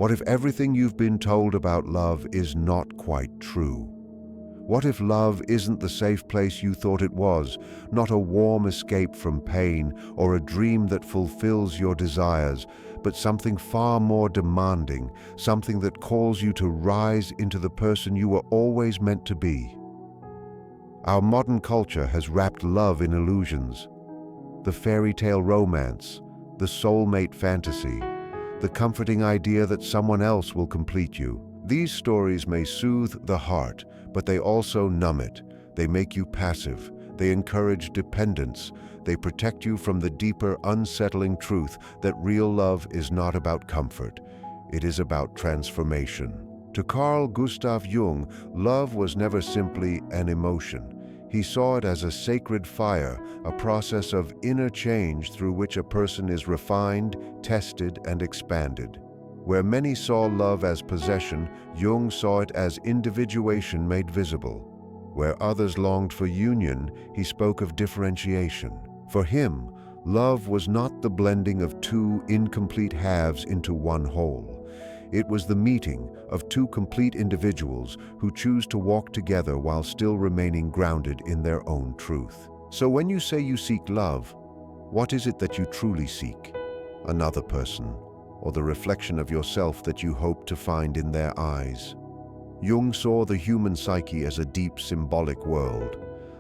What if everything you've been told about love is not quite true? What if love isn't the safe place you thought it was, not a warm escape from pain or a dream that fulfills your desires, but something far more demanding, something that calls you to rise into the person you were always meant to be? Our modern culture has wrapped love in illusions. The fairy tale romance, the soulmate fantasy, the comforting idea that someone else will complete you. These stories may soothe the heart, but they also numb it. They make you passive. They encourage dependence. They protect you from the deeper, unsettling truth that real love is not about comfort. It is about transformation. To Carl Gustav Jung, love was never simply an emotion. He saw it as a sacred fire, a process of inner change through which a person is refined, tested, and expanded. Where many saw love as possession, Jung saw it as individuation made visible. Where others longed for union, he spoke of differentiation. For him, love was not the blending of two incomplete halves into one whole. It was the meeting of two complete individuals who choose to walk together while still remaining grounded in their own truth. So when you say you seek love, what is it that you truly seek? Another person, or the reflection of yourself that you hope to find in their eyes? Jung saw the human psyche as a deep symbolic world.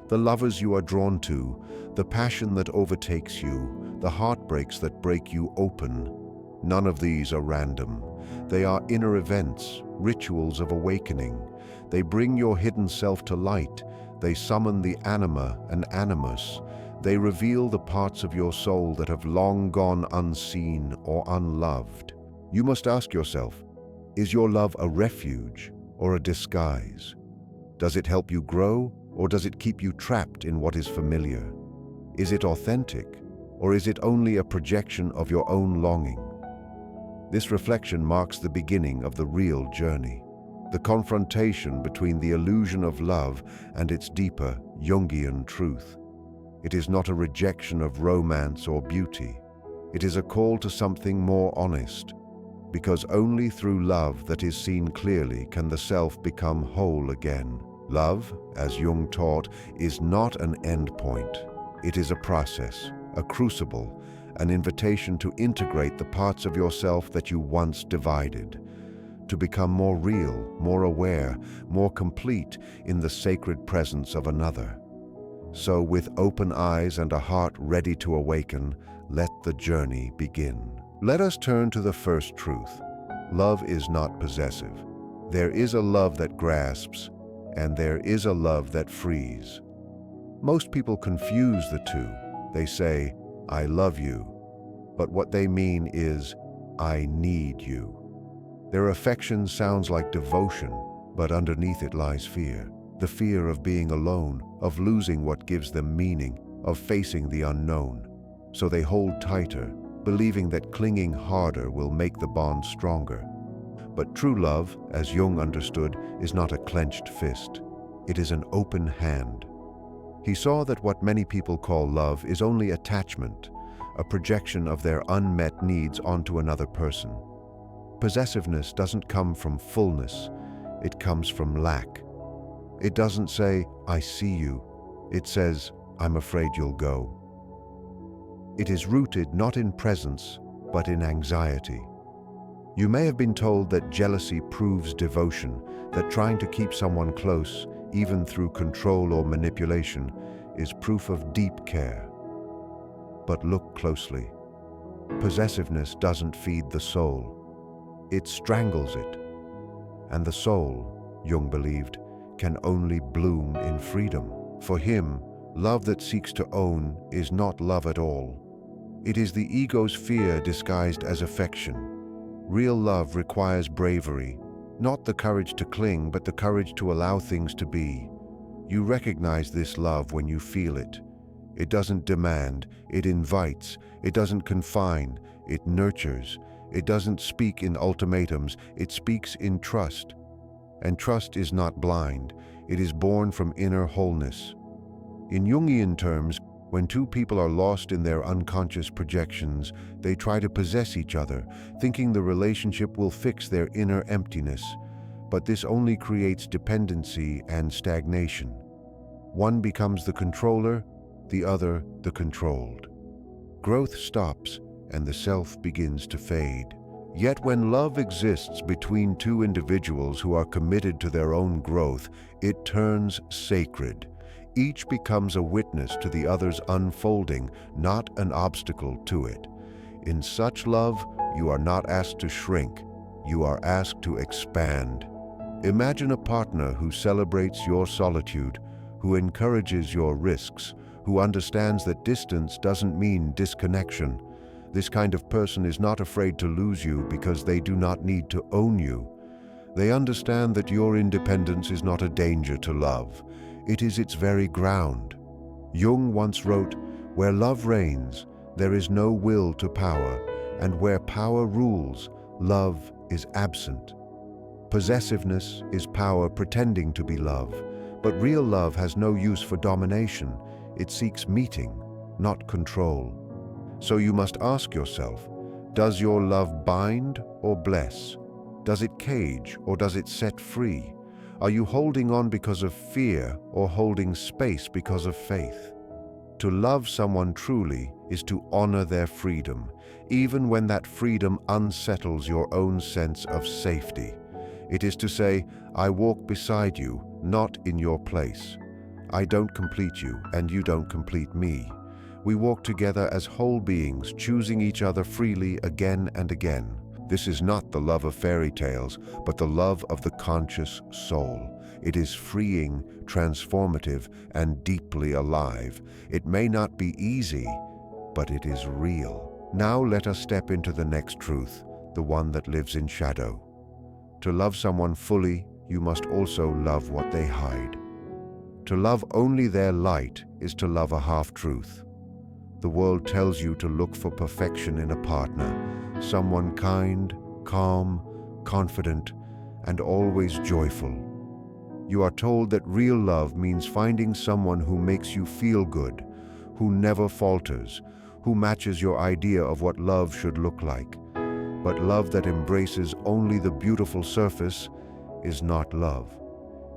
The lovers you are drawn to, the passion that overtakes you, the heartbreaks that break you open. None of these are random. They are inner events, rituals of awakening. They bring your hidden self to light. They summon the anima and animus. They reveal the parts of your soul that have long gone unseen or unloved. You must ask yourself, is your love a refuge or a disguise? Does it help you grow, or does it keep you trapped in what is familiar? Is it authentic, or is it only a projection of your own longing? This reflection marks the beginning of the real journey, the confrontation between the illusion of love and its deeper Jungian truth. It is not a rejection of romance or beauty. It is a call to something more honest, because only through love that is seen clearly can the self become whole again. Love, as Jung taught, is not an end point. It is a process, a crucible, an invitation to integrate the parts of yourself that you once divided, to become more real, more aware, more complete in the sacred presence of another. So, with open eyes and a heart ready to awaken, let the journey begin. Let us turn to the first truth. Love is not possessive. There is a love that grasps, and there is a love that frees. Most people confuse the two. They say, "I love you," but what they mean is, "I need you." Their affection sounds like devotion, but underneath it lies fear. The fear of being alone, of losing what gives them meaning, of facing the unknown. So they hold tighter, believing that clinging harder will make the bond stronger. But true love, as Jung understood, is not a clenched fist. It is an open hand. He saw that what many people call love is only attachment, a projection of their unmet needs onto another person. Possessiveness doesn't come from fullness, it comes from lack. It doesn't say, "I see you." It says, "I'm afraid you'll go." It is rooted not in presence, but in anxiety. You may have been told that jealousy proves devotion, that trying to keep someone close, even through control or manipulation, is proof of deep care. But look closely. Possessiveness doesn't feed the soul. It strangles it. And the soul, Jung believed, can only bloom in freedom. For him, love that seeks to own is not love at all. It is the ego's fear disguised as affection. Real love requires bravery, not the courage to cling, but the courage to allow things to be. You recognize this love when you feel it. It doesn't demand, it invites. It doesn't confine, it nurtures. It doesn't speak in ultimatums, it speaks in trust. And trust is not blind, it is born from inner wholeness. In Jungian terms, When two people are lost in their unconscious projections, they try to possess each other, thinking the relationship will fix their inner emptiness. But this only creates dependency and stagnation. One becomes the controller, the other the controlled. Growth stops, and the self begins to fade. Yet when love exists between two individuals who are committed to their own growth, it turns sacred. Each becomes a witness to the other's unfolding, not an obstacle to it. In such love, you are not asked to shrink, you are asked to expand. Imagine a partner who celebrates your solitude, who encourages your risks, who understands that distance doesn't mean disconnection. This kind of person is not afraid to lose you because they do not need to own you. They understand that your independence is not a danger to love. It is its very ground. Jung once wrote, "Where love reigns, there is no will to power, and where power rules, love is absent." Possessiveness is power pretending to be love, but real love has no use for domination. It seeks meeting, not control. So you must ask yourself, does your love bind or bless? Does it cage or does it set free? Are you holding on because of fear or holding space because of faith? To love someone truly is to honor their freedom, even when that freedom unsettles your own sense of safety. It is to say, I walk beside you, not in your place. I don't complete you, and you don't complete me. We walk together as whole beings, choosing each other freely again and again. This is not the love of fairy tales, but the love of the conscious soul. It is freeing, transformative, and deeply alive. It may not be easy, but it is real. Now let us step into the next truth, the one that lives in shadow. To love someone fully, you must also love what they hide. To love only their light is to love a half-truth. The world tells you to look for perfection in a partner, someone kind, calm, confident, and always joyful. You are told that real love means finding someone who makes you feel good, who never falters, who matches your idea of what love should look like. But love that embraces only the beautiful surface is not love.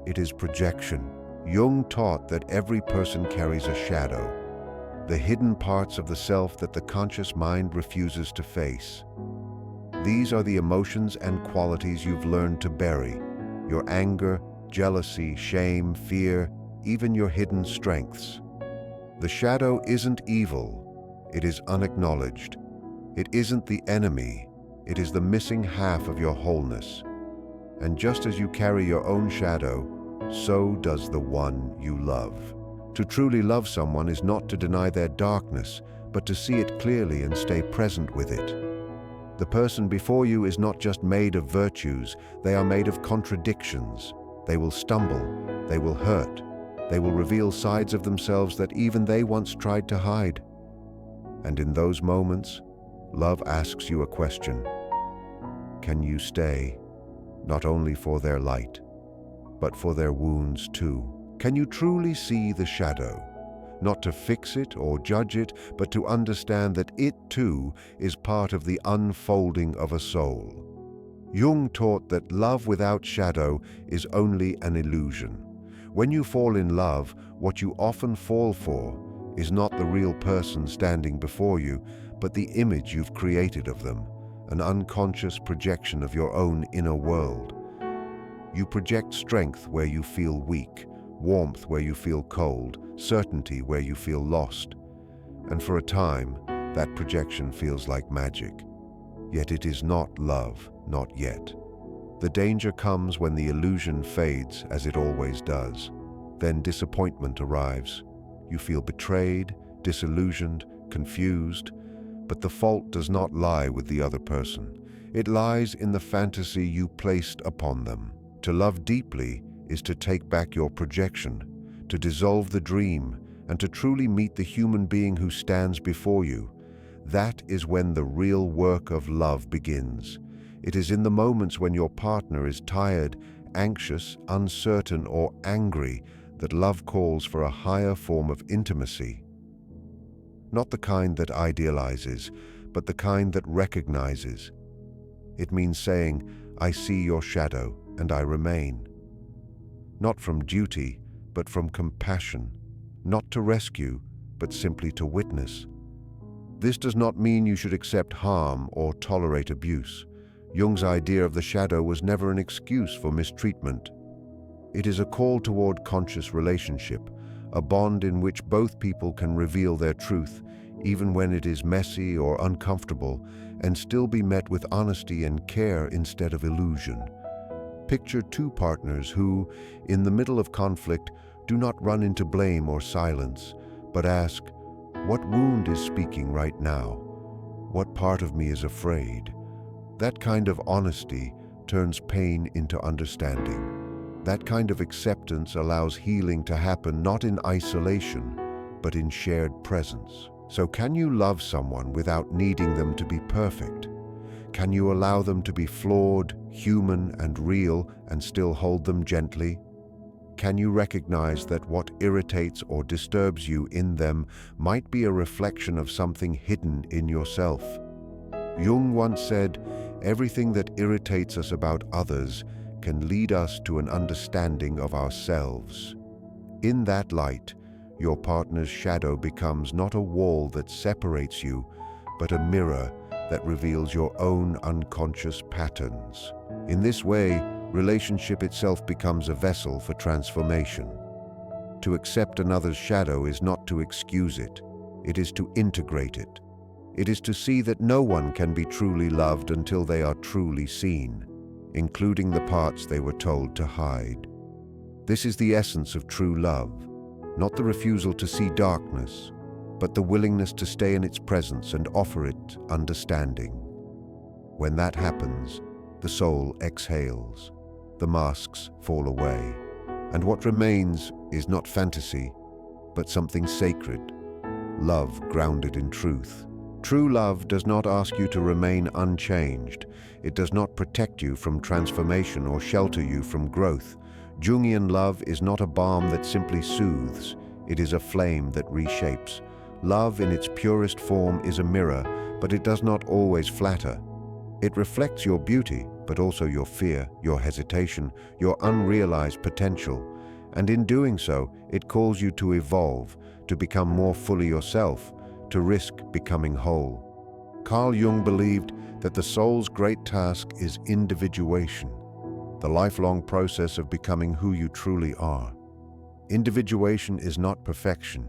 It is projection. Jung taught that every person carries a shadow, the hidden parts of the self that the conscious mind refuses to face. These are the emotions and qualities you've learned to bury: your anger, jealousy, shame, fear, even your hidden strengths. The shadow isn't evil, it is unacknowledged. It isn't the enemy, it is the missing half of your wholeness. And just as you carry your own shadow, so does the one you love. To truly love someone is not to deny their darkness, but to see it clearly and stay present with it. The person before you is not just made of virtues, they are made of contradictions. They will stumble, they will hurt, they will reveal sides of themselves that even they once tried to hide. And in those moments, love asks you a question. Can you stay, not only for their light, but for their wounds too? Can you truly see the shadow, not to fix it or judge it, but to understand that it too is part of the unfolding of a soul? Jung taught that love without shadow is only an illusion. When you fall in love, what you often fall for is not the real person standing before you, but the image you've created of them, an unconscious projection of your own inner world. You project strength where you feel weak, warmth where you feel cold, certainty where you feel lost. And for a time, that projection feels like magic. Yet it is not love, not yet. The danger comes when the illusion fades, as it always does. Then disappointment arrives. You feel betrayed, disillusioned, confused. But the fault does not lie with the other person. It lies in the fantasy you placed upon them. To love deeply is to take back your projection, to dissolve the dream, and to truly meet the human being who stands before you. That is when the real work of love begins. It is in the moments when your partner is tired, anxious, uncertain, or angry that love calls for a higher form of intimacy. not the kind that idealizes, but the kind that recognizes. It means saying, "I see your shadow and I remain." Not from duty, but from compassion. Not to rescue, but simply to witness. This does not mean you should accept harm or tolerate abuse. Jung's idea of the shadow was never an excuse for mistreatment. It is a call toward conscious relationship, a bond in which both people can reveal their truth, even when it is messy or uncomfortable, and still be met with honesty and care instead of illusion. Picture two partners who, in the middle of conflict, do not run into blame or silence, but ask, "What wound is speaking right now? What part of me is afraid?" That kind of honesty turns pain into understanding. That kind of acceptance allows healing to happen not in isolation, but in shared presence. So can you love someone without needing them to be perfect? Can you allow them to be flawed, human, and real, and still hold them gently? Can you recognize that what irritates or disturbs you in them might be a reflection of something hidden in yourself? Jung once said, "Everything that irritates us about others can lead us to an understanding of ourselves." In that light, your partner's shadow becomes not a wall that separates you, but a mirror that reveals your own unconscious patterns. In this way, relationship itself becomes a vessel for transformation. To accept another's shadow is not to excuse it. It is to integrate it. It is to see that no one can be truly loved until they are truly seen, including the parts they were told to hide. This is the essence of true love, not the refusal to see darkness, but the willingness to stay in its presence and offer it understanding. When that happens, the soul exhales, the masks fall away, and what remains is not fantasy, but something sacred, love grounded in truth. True love does not ask you to remain unchanged. It does not protect you from transformation or shelter you from growth. Jungian love is not a balm that simply soothes. It is a flame that reshapes. Love in its purest form is a mirror, but it does not always flatter. It reflects your beauty, but also your fear, your hesitation, your unrealized potential. And in doing so, it calls you to evolve, to become more fully yourself, to risk becoming whole. Carl Jung believed that the soul's great task is individuation, the lifelong process of becoming who you truly are. Individuation is not perfection.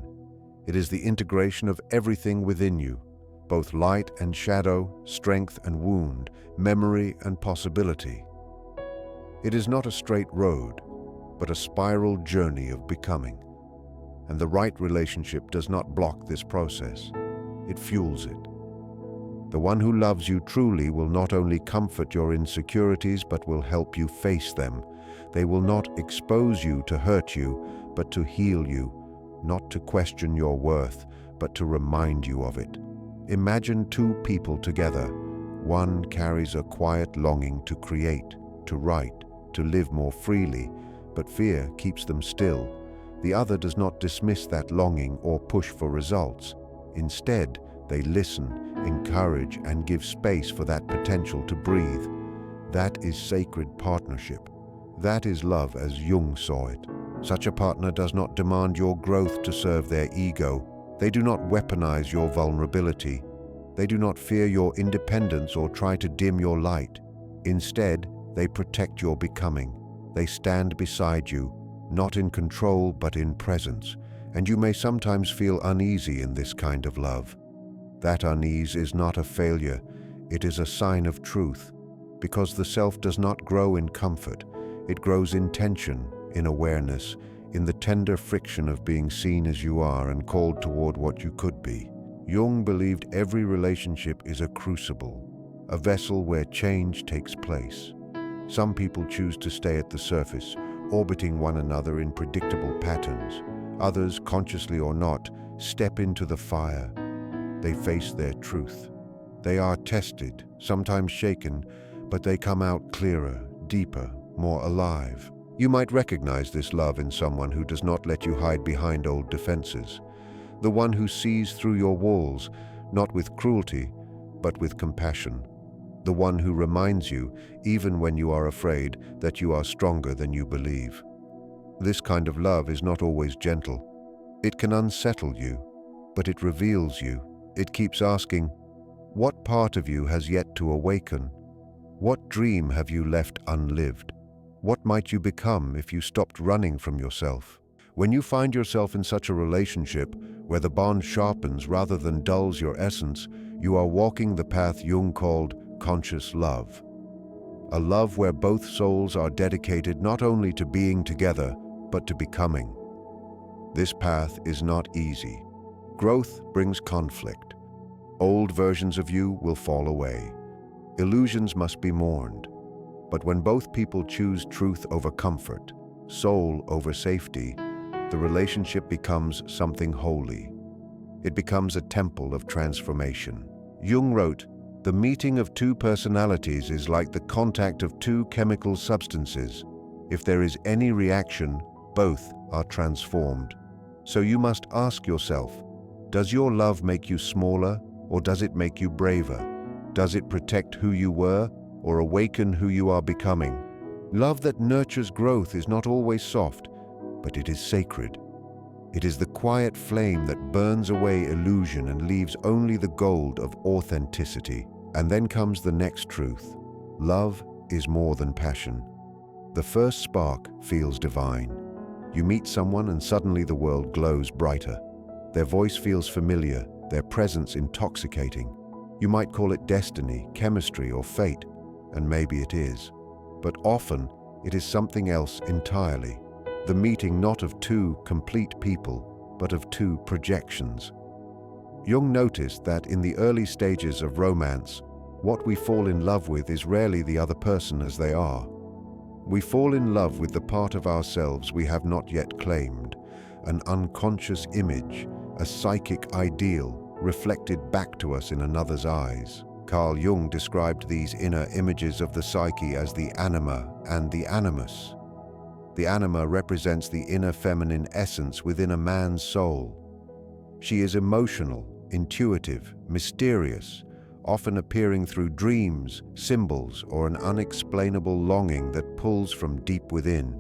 It is the integration of everything within you, both light and shadow, strength and wound, memory and possibility. It is not a straight road, but a spiral journey of becoming. And the right relationship does not block this process. It fuels it. The one who loves you truly will not only comfort your insecurities, but will help you face them. They will not expose you to hurt you, but to heal you, not to question your worth, but to remind you of it. Imagine two people together. One carries a quiet longing to create, to write, to live more freely, but fear keeps them still. The other does not dismiss that longing or push for results. Instead, they listen, encourage, and give space for that potential to breathe. That is sacred partnership. That is love as Jung saw it. Such a partner does not demand your growth to serve their ego. They do not weaponize your vulnerability. They do not fear your independence or try to dim your light. Instead, they protect your becoming. They stand beside you, not in control but in presence, and you may sometimes feel uneasy in this kind of love. That unease is not a failure, it is a sign of truth, because the self does not grow in comfort, it grows in tension, in awareness, in the tender friction of being seen as you are and called toward what you could be. Jung believed every relationship is a crucible, a vessel where change takes place. Some people choose to stay at the surface, orbiting one another in predictable patterns. Others, consciously or not, step into the fire. They face their truth. They are tested, sometimes shaken, but they come out clearer, deeper, more alive. You might recognize this love in someone who does not let you hide behind old defenses. the one who sees through your walls, not with cruelty, but with compassion, the one who reminds you, even when you are afraid, that you are stronger than you believe. This kind of love is not always gentle. It can unsettle you, but it reveals you. It keeps asking, what part of you has yet to awaken? What dream have you left unlived? What might you become if you stopped running from yourself? When you find yourself in such a relationship where the bond sharpens rather than dulls your essence, you are walking the path Jung called conscious love. A love where both souls are dedicated not only to being together, but to becoming. This path is not easy. Growth brings conflict. Old versions of you will fall away. Illusions must be mourned. But when both people choose truth over comfort, soul over safety, the relationship becomes something holy. It becomes a temple of transformation. Jung wrote, "The meeting of two personalities is like the contact of two chemical substances. If there is any reaction, both are transformed." So you must ask yourself, does your love make you smaller, or does it make you braver? Does it protect who you were, or awaken who you are becoming? Love that nurtures growth is not always soft, but it is sacred. It is the quiet flame that burns away illusion and leaves only the gold of authenticity. And then comes the next truth. Love is more than passion. The first spark feels divine. You meet someone and suddenly the world glows brighter. Their voice feels familiar, their presence intoxicating. You might call it destiny, chemistry, or fate, and maybe it is. But often, it is something else entirely. The meeting not of two complete people, but of two projections. Jung noticed that in the early stages of romance, what we fall in love with is rarely the other person as they are. We fall in love with the part of ourselves we have not yet claimed, an unconscious image, a psychic ideal, reflected back to us in another's eyes. Carl Jung described these inner images of the psyche as the anima and the animus. The anima represents the inner feminine essence within a man's soul. She is emotional, intuitive, mysterious, often appearing through dreams, symbols, or an unexplainable longing that pulls from deep within.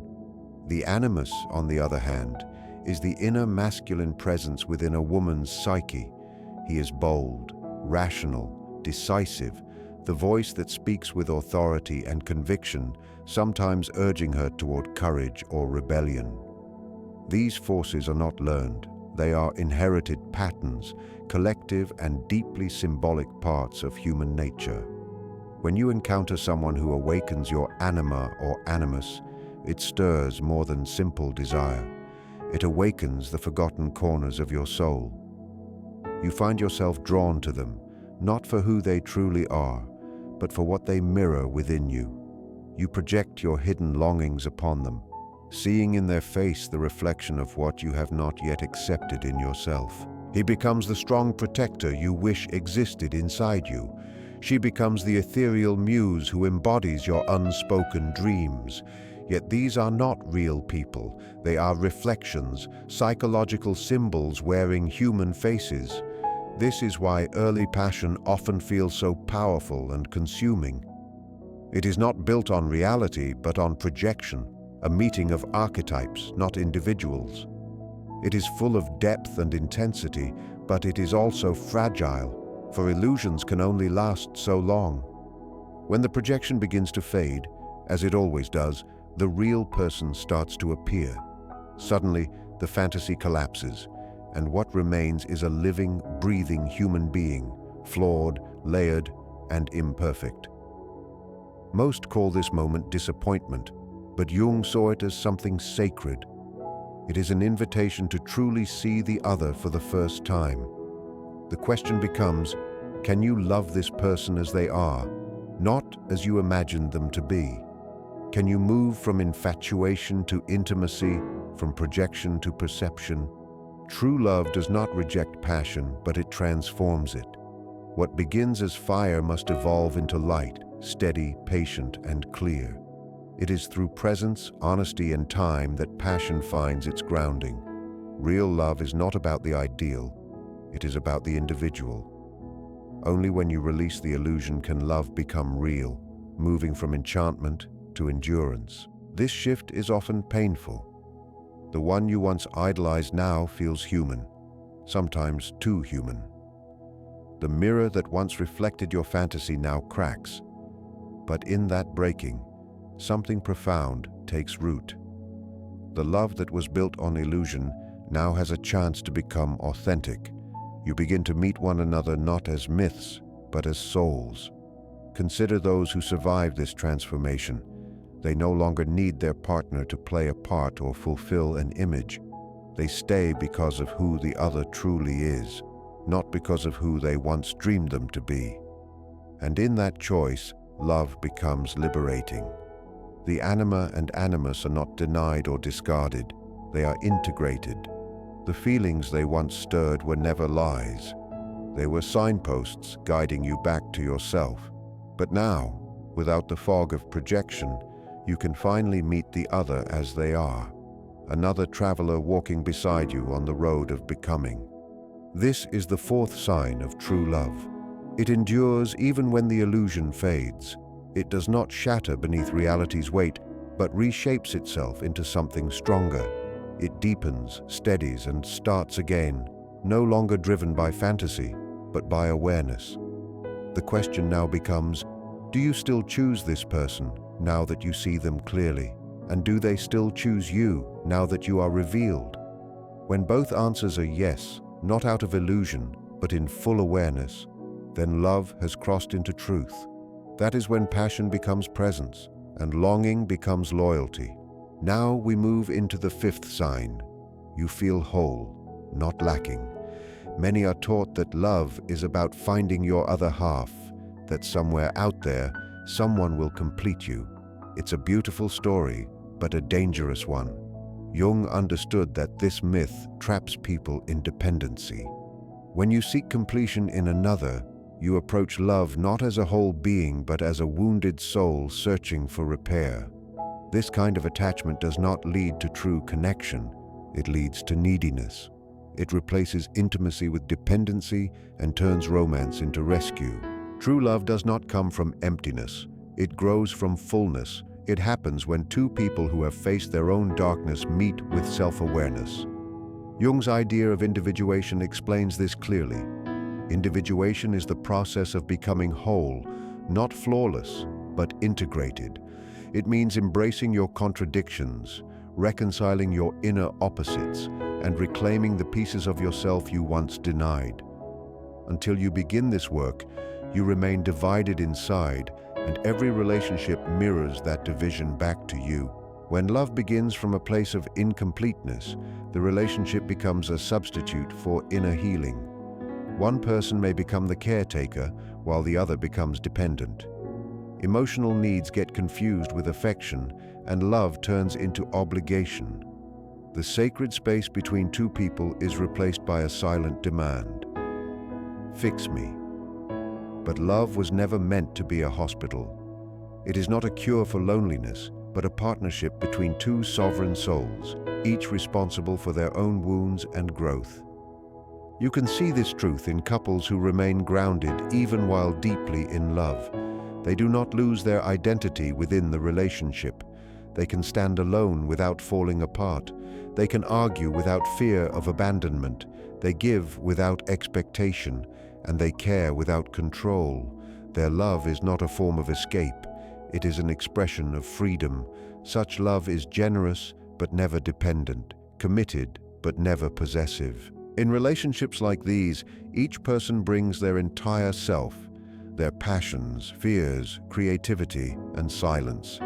The animus, on the other hand, is the inner masculine presence within a woman's psyche. He is bold, rational, decisive, the voice that speaks with authority and conviction, sometimes urging her toward courage or rebellion. These forces are not learned. They are inherited patterns, collective and deeply symbolic parts of human nature. When you encounter someone who awakens your anima or animus, it stirs more than simple desire. It awakens the forgotten corners of your soul. You find yourself drawn to them, not for who they truly are, but for what they mirror within you. You project your hidden longings upon them, seeing in their face the reflection of what you have not yet accepted in yourself. He becomes the strong protector you wish existed inside you. She becomes the ethereal muse who embodies your unspoken dreams. Yet these are not real people. They are reflections, psychological symbols wearing human faces. This is why early passion often feels so powerful and consuming. It is not built on reality, but on projection, a meeting of archetypes, not individuals. It is full of depth and intensity, but it is also fragile, for illusions can only last so long. When the projection begins to fade, as it always does, the real person starts to appear. Suddenly, the fantasy collapses, and what remains is a living, breathing human being, flawed, layered, and imperfect. Most call this moment disappointment, but Jung saw it as something sacred. It is an invitation to truly see the other for the first time. The question becomes, can you love this person as they are, not as you imagined them to be? Can you move from infatuation to intimacy, from projection to perception? True love does not reject passion, but it transforms it. What begins as fire must evolve into light, steady, patient, and clear. It is through presence, honesty, and time that passion finds its grounding. Real love is not about the ideal, it is about the individual. Only when you release the illusion can love become real, moving from enchantment to endurance. This shift is often painful. The one you once idolized now feels human, sometimes too human. The mirror that once reflected your fantasy now cracks. But in that breaking, something profound takes root. The love that was built on illusion now has a chance to become authentic. You begin to meet one another not as myths, but as souls. Consider those who survived this transformation. They no longer need their partner to play a part or fulfill an image. They stay because of who the other truly is, not because of who they once dreamed them to be. And in that choice, love becomes liberating. The anima and animus are not denied or discarded. They are integrated. The feelings they once stirred were never lies. They were signposts guiding you back to yourself. But now, without the fog of projection, you can finally meet the other as they are, another traveler walking beside you on the road of becoming. This is the fourth sign of true love. It endures even when the illusion fades. It does not shatter beneath reality's weight, but reshapes itself into something stronger. It deepens, steadies, and starts again, no longer driven by fantasy, but by awareness. The question now becomes, do you still choose this person now that you see them clearly? And do they still choose you now that you are revealed? When both answers are yes, not out of illusion, but in full awareness, then love has crossed into truth. That is when passion becomes presence, and longing becomes loyalty. Now we move into the fifth sign. You feel whole, not lacking. Many are taught that love is about finding your other half, that somewhere out there, someone will complete you. It's a beautiful story, but a dangerous one. Jung understood that this myth traps people in dependency. When you seek completion in another, you approach love not as a whole being, but as a wounded soul searching for repair. This kind of attachment does not lead to true connection. It leads to neediness. It replaces intimacy with dependency and turns romance into rescue. True love does not come from emptiness. It grows from fullness. It happens when two people who have faced their own darkness meet with self-awareness. Jung's idea of individuation explains this clearly. Individuation is the process of becoming whole, not flawless, but integrated. It means embracing your contradictions, reconciling your inner opposites, and reclaiming the pieces of yourself you once denied. Until you begin this work, you remain divided inside, and every relationship mirrors that division back to you. When love begins from a place of incompleteness, the relationship becomes a substitute for inner healing. One person may become the caretaker, while the other becomes dependent. Emotional needs get confused with affection, and love turns into obligation. The sacred space between two people is replaced by a silent demand. Fix me. But love was never meant to be a hospital. It is not a cure for loneliness, but a partnership between two sovereign souls, each responsible for their own wounds and growth. You can see this truth in couples who remain grounded even while deeply in love. They do not lose their identity within the relationship. They can stand alone without falling apart. They can argue without fear of abandonment. They give without expectation, and they care without control. Their love is not a form of escape. It is an expression of freedom. Such love is generous but never dependent, committed but never possessive. In relationships like these, each person brings their entire self, their passions, fears, creativity, and silence.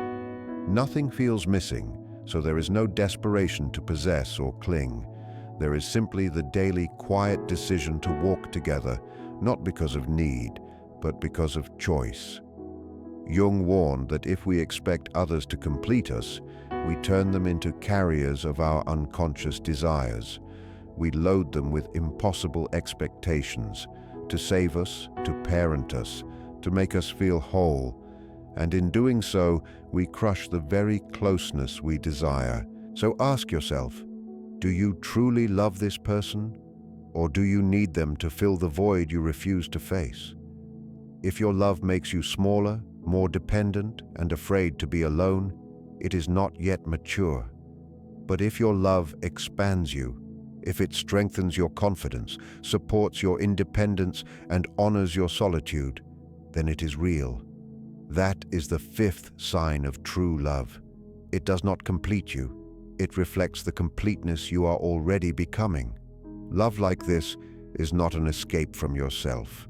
Nothing feels missing, so there is no desperation to possess or cling. There is simply the daily quiet decision to walk together, not because of need, but because of choice. Jung warned that if we expect others to complete us, we turn them into carriers of our unconscious desires. We load them with impossible expectations, to save us, to parent us, to make us feel whole, and in doing so, we crush the very closeness we desire. So ask yourself, Do you truly love this person, or do you need them to fill the void you refuse to face? If your love makes you smaller, more dependent, and afraid to be alone, it is not yet mature. But if your love expands you, if it strengthens your confidence, supports your independence, and honors your solitude, then it is real. That is the fifth sign of true love. It does not complete you. It reflects the completeness you are already becoming. Love like this is not an escape from yourself.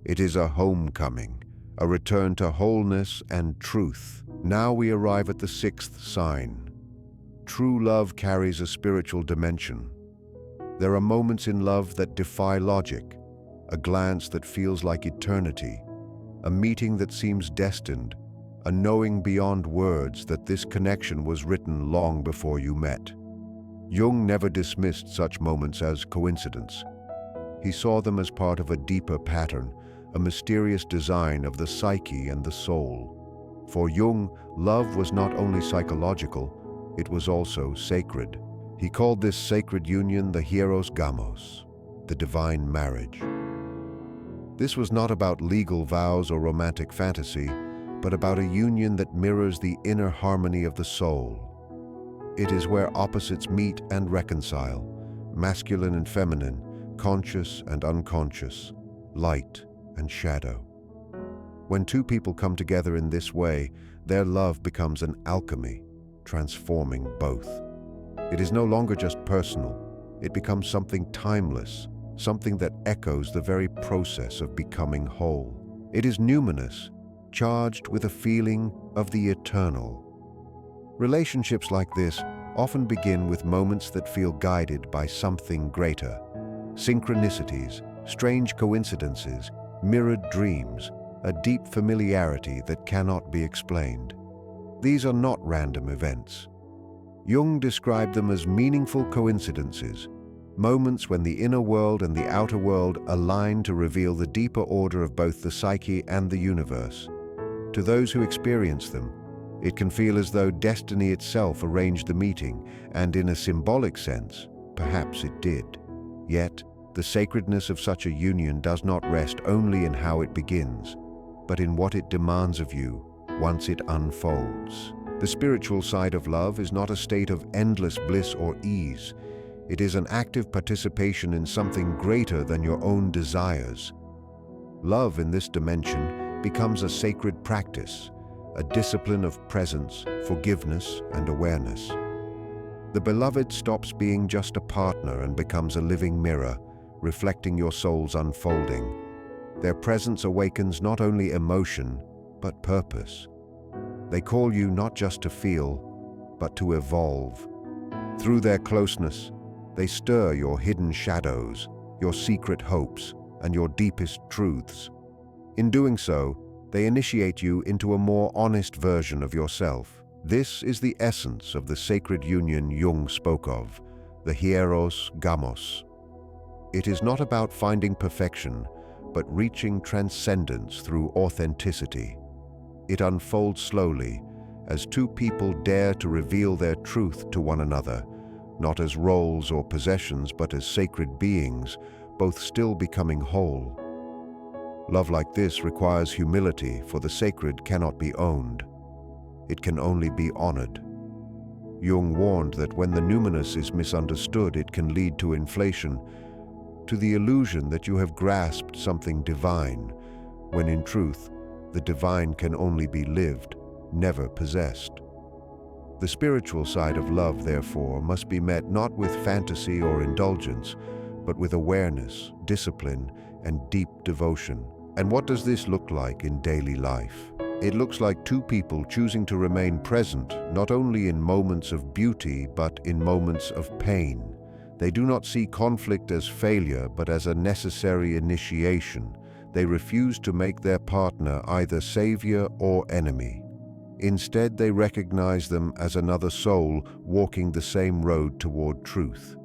It is a homecoming, a return to wholeness and truth. Now we arrive at the sixth sign. True love carries a spiritual dimension. There are moments in love that defy logic, a glance that feels like eternity, a meeting that seems destined, a knowing beyond words that this connection was written long before you met. Jung never dismissed such moments as coincidence. He saw them as part of a deeper pattern, a mysterious design of the psyche and the soul. For Jung, love was not only psychological, it was also sacred. He called this sacred union the hieros gamos, the divine marriage. This was not about legal vows or romantic fantasy, but about a union that mirrors the inner harmony of the soul. It is where opposites meet and reconcile, masculine and feminine, conscious and unconscious, light and shadow. When two people come together in this way, their love becomes an alchemy, transforming both. It is no longer just personal. It becomes something timeless, something that echoes the very process of becoming whole. It is numinous, charged with a feeling of the eternal. Relationships like this often begin with moments that feel guided by something greater. Synchronicities, strange coincidences, mirrored dreams, a deep familiarity that cannot be explained. These are not random events. Jung described them as meaningful coincidences, moments when the inner world and the outer world align to reveal the deeper order of both the psyche and the universe. To those who experience them, it can feel as though destiny itself arranged the meeting, and in a symbolic sense, perhaps it did. Yet, the sacredness of such a union does not rest only in how it begins, but in what it demands of you once it unfolds. The spiritual side of love is not a state of endless bliss or ease. It is an active participation in something greater than your own desires. Love in this dimension becomes a sacred practice, a discipline of presence, forgiveness, and awareness. The beloved stops being just a partner and becomes a living mirror, reflecting your soul's unfolding. Their presence awakens not only emotion, but purpose. They call you not just to feel, but to evolve. Through their closeness, they stir your hidden shadows, your secret hopes, and your deepest truths. In doing so, they initiate you into a more honest version of yourself. This is the essence of the sacred union Jung spoke of, the hieros gamos. It is not about finding perfection, but reaching transcendence through authenticity. It unfolds slowly, as two people dare to reveal their truth to one another, not as roles or possessions, but as sacred beings, both still becoming whole. Love like this requires humility, for the sacred cannot be owned. It can only be honored. Jung warned that when the numinous is misunderstood, it can lead to inflation, to the illusion that you have grasped something divine, when in truth, the divine can only be lived, never possessed. The spiritual side of love, therefore, must be met not with fantasy or indulgence, but with awareness, discipline, and deep devotion. And what does this look like in daily life? It looks like two people choosing to remain present, not only in moments of beauty, but in moments of pain. They do not see conflict as failure, but as a necessary initiation. They refuse to make their partner either savior or enemy. Instead, they recognize them as another soul walking the same road toward truth.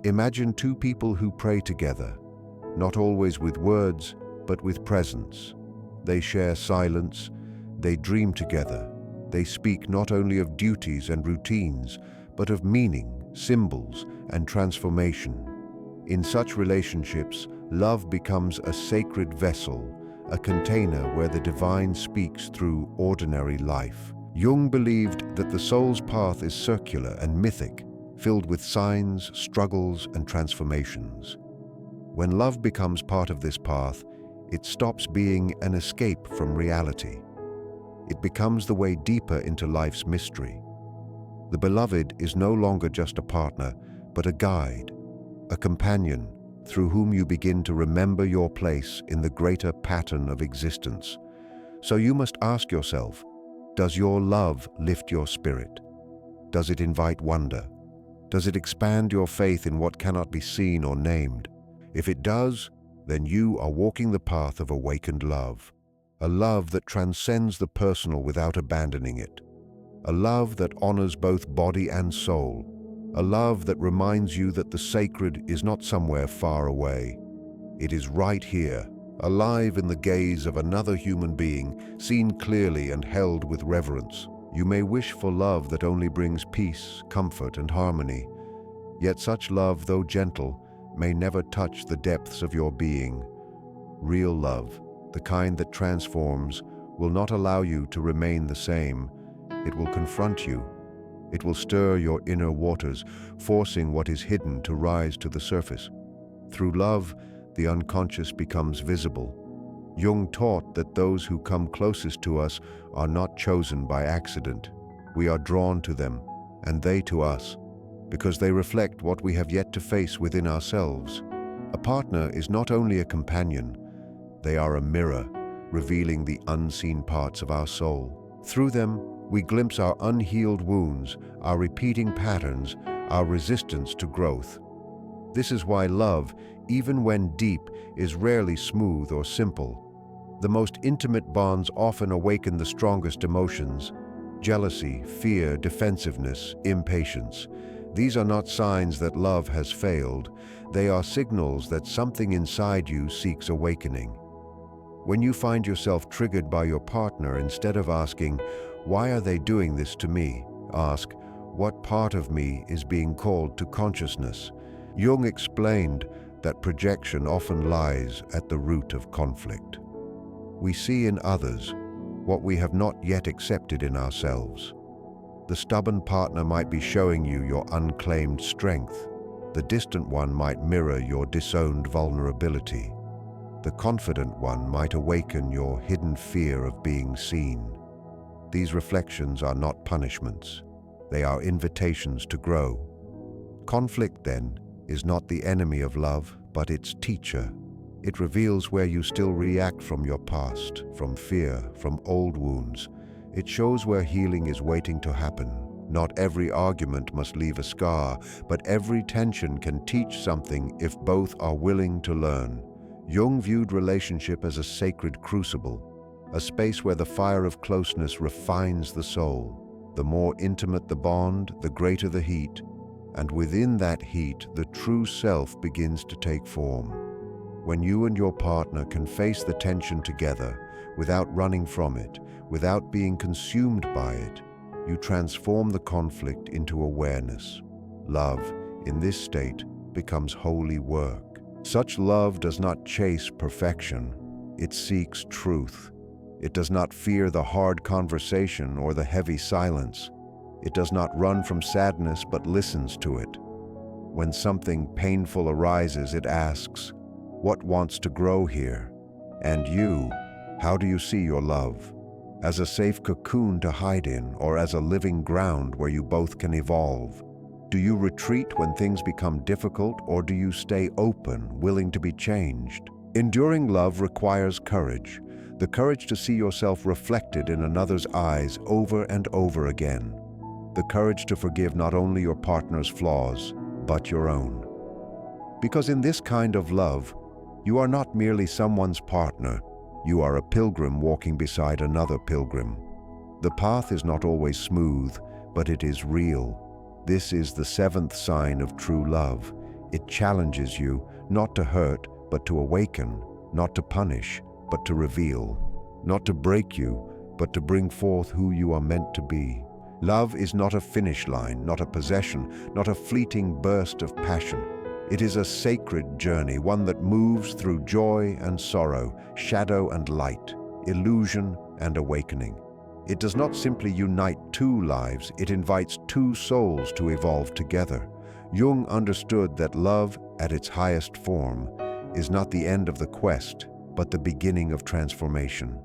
Imagine two people who pray together, not always with words, but with presence. They share silence, they dream together, they speak not only of duties and routines, but of meaning, symbols, and transformation. In such relationships, love becomes a sacred vessel, a container where the divine speaks through ordinary life. Jung believed that the soul's path is circular and mythic, filled with signs, struggles, and transformations. When love becomes part of this path, it stops being an escape from reality. It becomes the way deeper into life's mystery. The beloved is no longer just a partner, but a guide, a companion through whom you begin to remember your place in the greater pattern of existence. So you must ask yourself, does your love lift your spirit? Does it invite wonder? Does it expand your faith in what cannot be seen or named? If it does, then you are walking the path of awakened love, a love that transcends the personal without abandoning it, a love that honors both body and soul, a love that reminds you that the sacred is not somewhere far away. It is right here, alive in the gaze of another human being, seen clearly and held with reverence. You may wish for love that only brings peace, comfort, and harmony. Yet such love, though gentle, may never touch the depths of your being. Real love, the kind that transforms, will not allow you to remain the same. It will confront you. It will stir your inner waters, forcing what is hidden to rise to the surface. Through love, the unconscious becomes visible. Jung taught that those who come closest to us are not chosen by accident. We are drawn to them, and they to us, because they reflect what we have yet to face within ourselves. A partner is not only a companion, they are a mirror, revealing the unseen parts of our soul. Through them, we glimpse our unhealed wounds, our repeating patterns, our resistance to growth. This is why love, even when deep, is rarely smooth or simple. The most intimate bonds often awaken the strongest emotions: jealousy, fear, defensiveness, impatience. These are not signs that love has failed. They are signals that something inside you seeks awakening. When you find yourself triggered by your partner, instead of asking, "Why are they doing this to me?" ask, "What part of me is being called to consciousness?" Jung explained that projection often lies at the root of conflict. We see in others what we have not yet accepted in ourselves. The stubborn partner might be showing you your unclaimed strength. The distant one might mirror your disowned vulnerability. The confident one might awaken your hidden fear of being seen. These reflections are not punishments. They are invitations to grow. Conflict, then, is not the enemy of love, but its teacher. It reveals where you still react from your past, from fear, from old wounds. It shows where healing is waiting to happen. Not every argument must leave a scar, but every tension can teach something if both are willing to learn. Jung viewed relationship as a sacred crucible, a space where the fire of closeness refines the soul. The more intimate the bond, the greater the heat, and within that heat, the true self begins to take form. When you and your partner can face the tension together, without running from it, without being consumed by it, you transform the conflict into awareness. Love, in this state, becomes holy work. Such love does not chase perfection, it seeks truth. It does not fear the hard conversation or the heavy silence. It does not run from sadness but listens to it. When something painful arises, it asks, "What wants to grow here?" And you, how do you see your love? As a safe cocoon to hide in, or as a living ground where you both can evolve? Do you retreat when things become difficult, or do you stay open, willing to be changed? Enduring love requires courage, the courage to see yourself reflected in another's eyes over and over again. The courage to forgive not only your partner's flaws, but your own. Because in this kind of love, you are not merely someone's partner, you are a pilgrim walking beside another pilgrim. The path is not always smooth, but it is real. This is the seventh sign of true love. It challenges you, not to hurt, but to awaken, not to punish, but to reveal, not to break you, but to bring forth who you are meant to be. Love is not a finish line, not a possession, not a fleeting burst of passion. It is a sacred journey, one that moves through joy and sorrow, shadow and light, illusion and awakening. It does not simply unite two lives, it invites two souls to evolve together. Jung understood that love, at its highest form, is not the end of the quest, but the beginning of transformation.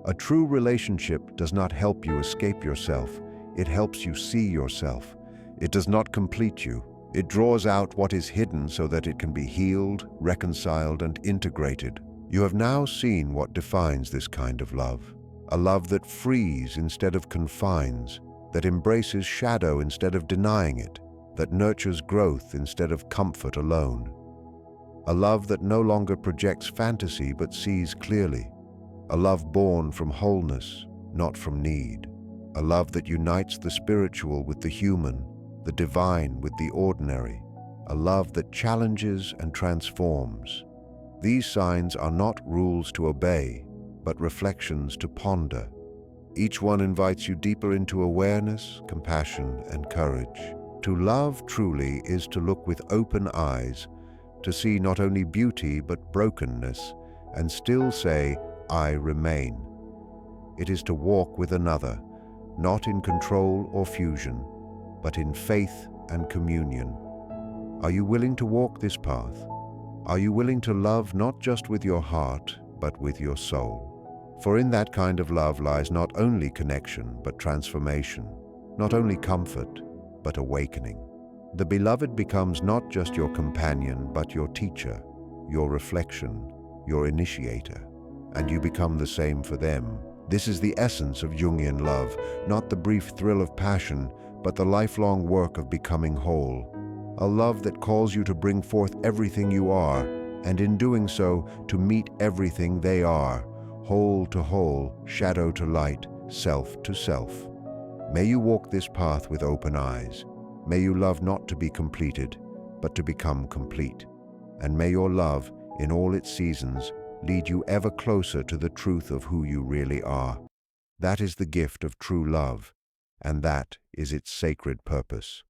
A true relationship does not help you escape yourself, it helps you see yourself. It does not complete you. It draws out what is hidden so that it can be healed, reconciled, and integrated. You have now seen what defines this kind of love. A love that frees instead of confines, that embraces shadow instead of denying it, that nurtures growth instead of comfort alone. A love that no longer projects fantasy but sees clearly. A love born from wholeness, not from need. A love that unites the spiritual with the human, the divine with the ordinary. A love that challenges and transforms. These signs are not rules to obey, but reflections to ponder. Each one invites you deeper into awareness, compassion, and courage. To love truly is to look with open eyes, to see not only beauty but brokenness, and still say, I remain. It is to walk with another, not in control or fusion, but in faith and communion. Are you willing to walk this path? Are you willing to love not just with your heart, but with your soul? For in that kind of love lies not only connection, but transformation, not only comfort, but awakening. The beloved becomes not just your companion, but your teacher, your reflection, your initiator, and you become the same for them. This is the essence of Jungian love, not the brief thrill of passion, but the lifelong work of becoming whole. A love that calls you to bring forth everything you are, and in doing so, to meet everything they are, whole to whole, shadow to light, self to self. May you walk this path with open eyes. May you love not to be completed, but to become complete. And may your love, in all its seasons, lead you ever closer to the truth of who you really are. That is the gift of true love, and that is its sacred purpose.